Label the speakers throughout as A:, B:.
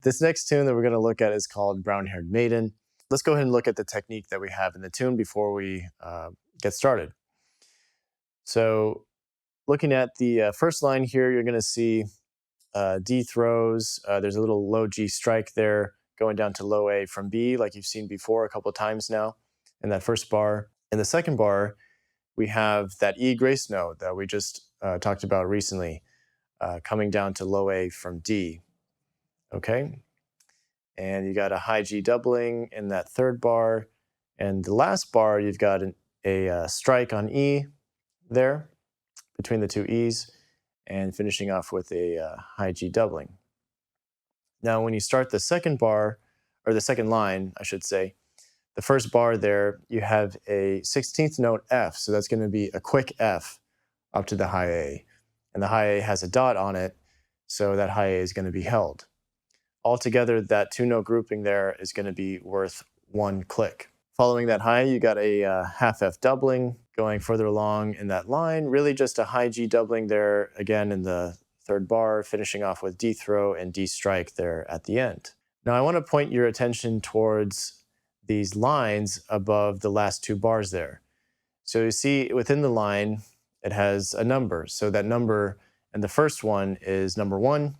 A: This next tune that we're going to look at is called Brown-Haired Maiden. Let's go ahead and look at the technique that we have in the tune before we get started. So looking at the first line here, you're going to see D throws. There's a little low G strike there going down to low A from B, like you've seen before a couple of times now in that first bar. In the second bar, we have that E grace note that we just talked about recently, coming down to low A from D. Okay? And you got a high G doubling in that third bar. And the last bar, you've got a strike on E there between the two E's, and finishing off with a high G doubling. Now, when you start the second bar, or the second line, I should say, the first bar there, you have a 16th note F, so that's going to be a quick F up to the high A. And the high A has a dot on it, so that high A is going to be held. Altogether, that two-note grouping there is going to be worth one click. Following that high, you got a half F doubling going further along in that line, really just a high G doubling there again in the third bar, finishing off with D throw and D strike there at the end. Now I want to point your attention towards these lines above the last two bars there. So you see within the line, it has a number. So that number in the first one is number 1,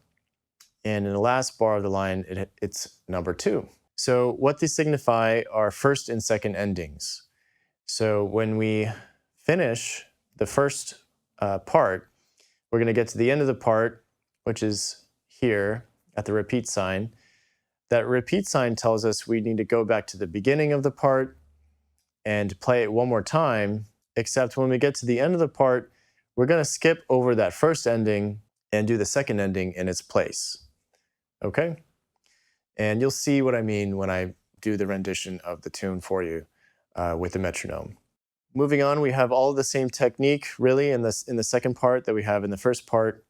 A: and in the last bar of the line, it's number 2. So what these signify are first and second endings. So when we finish the first part, we're going to get to the end of the part, which is here at the repeat sign. That repeat sign tells us we need to go back to the beginning of the part and play it one more time, except when we get to the end of the part, we're going to skip over that first ending and do the second ending in its place. Okay? And you'll see what I mean when I do the rendition of the tune for you with the metronome. Moving on, we have all of the same technique, really, in the second part that we have in the first part.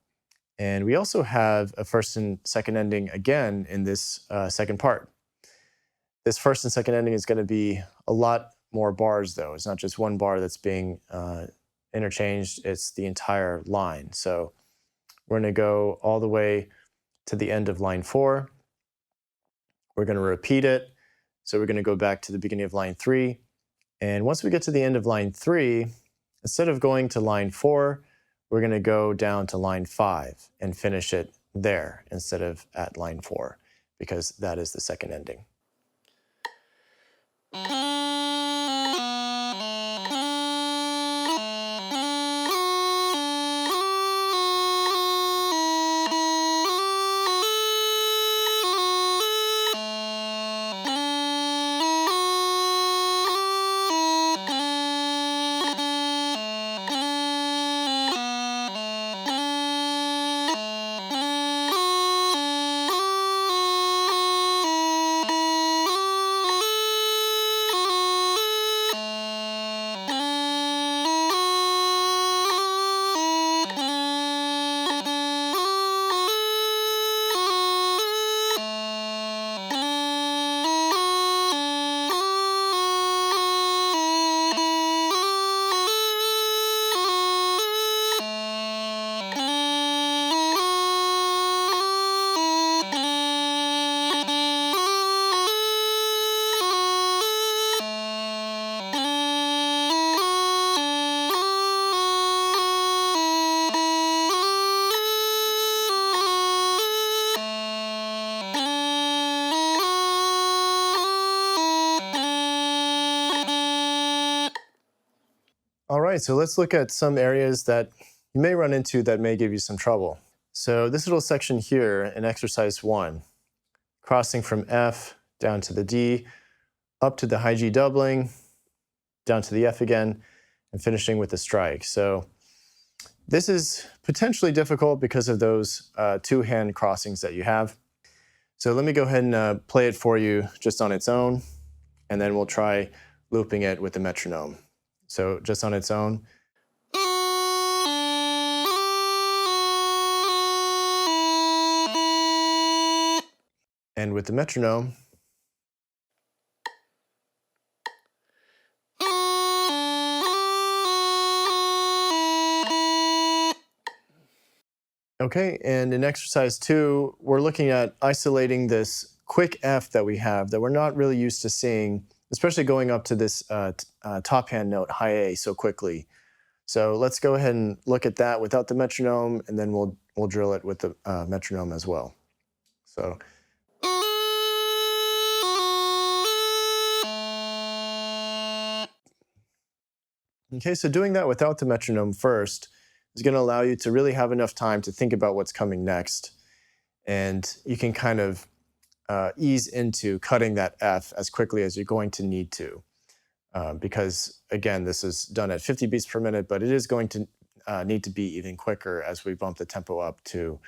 A: And we also have a first and second ending again in this second part. This first and second ending is going to be a lot more bars, though. It's not just one bar that's being interchanged, it's the entire line. So we're going to go all the way to the end of line 4. We're going to repeat it. So we're going to go back to the beginning of line 3. And once we get to the end of line 3, instead of going to line 4, we're going to go down to line 5 and finish it there instead of at line 4, because that is the second ending. All right, so let's look at some areas that you may run into that may give you some trouble. So this little section here in exercise 1, crossing from F down to the D, up to the high G doubling, down to the F again, and finishing with the strike. So this is potentially difficult because of those two-hand crossings that you have. So let me go ahead and play it for you just on its own, and then we'll try looping it with the metronome. So just on its own. And with the metronome. Okay, and in exercise 2, we're looking at isolating this quick F that we have that we're not really used to seeing, especially going up to this top hand note, high A, so quickly. So let's go ahead and look at that without the metronome, and then we'll drill it with the metronome as well. So. Okay, so doing that without the metronome first is going to allow you to really have enough time to think about what's coming next. And you can kind of ease into cutting that F as quickly as you're going to need to. Because, again, this is done at 50 beats per minute, but it is going to need to be even quicker as we bump the tempo up to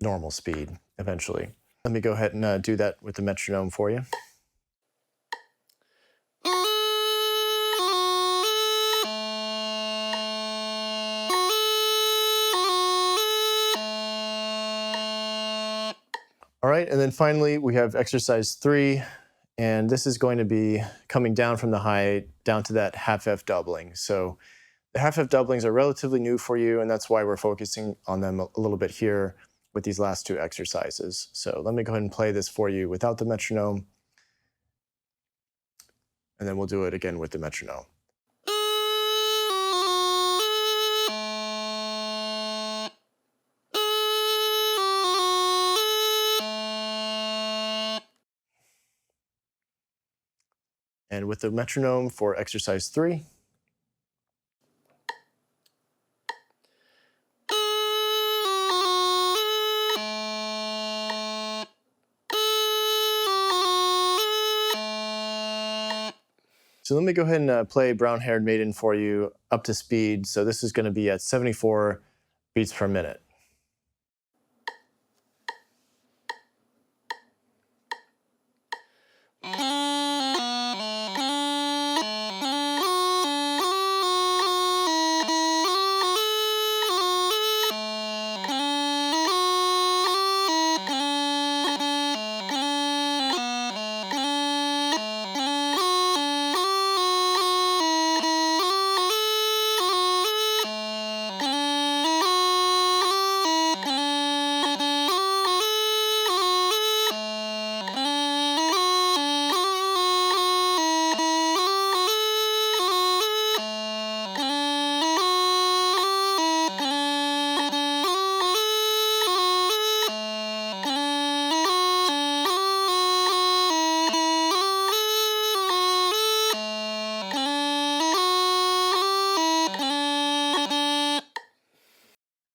A: normal speed eventually. Let me go ahead and do that with the metronome for you. All right, and then finally we have exercise 3, and this is going to be coming down from the high down to that half F doubling. So the half F doublings are relatively new for you, and that's why we're focusing on them a little bit here with these last 2 exercises. So let me go ahead and play this for you without the metronome, and then we'll do it again with the metronome. And with the metronome for exercise 3. So let me go ahead and play Brown-Haired Maiden for you up to speed. So this is going to be at 74 beats per minute.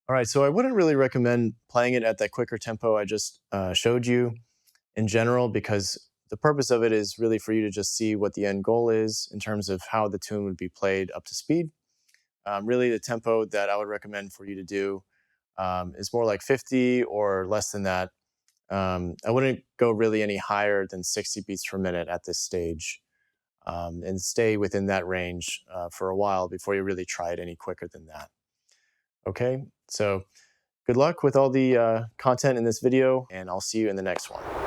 A: All right, so I wouldn't really recommend playing it at that quicker tempo I just showed you in general, because the purpose of it is really for you to just see what the end goal is in terms of how the tune would be played up to speed. Really, the tempo that I would recommend for you to do is more like 50 or less than that. I wouldn't go really any higher than 60 beats per minute at this stage, and stay within that range for a while before you really try it any quicker than that. Okay, so good luck with all the content in this video, and I'll see you in the next one.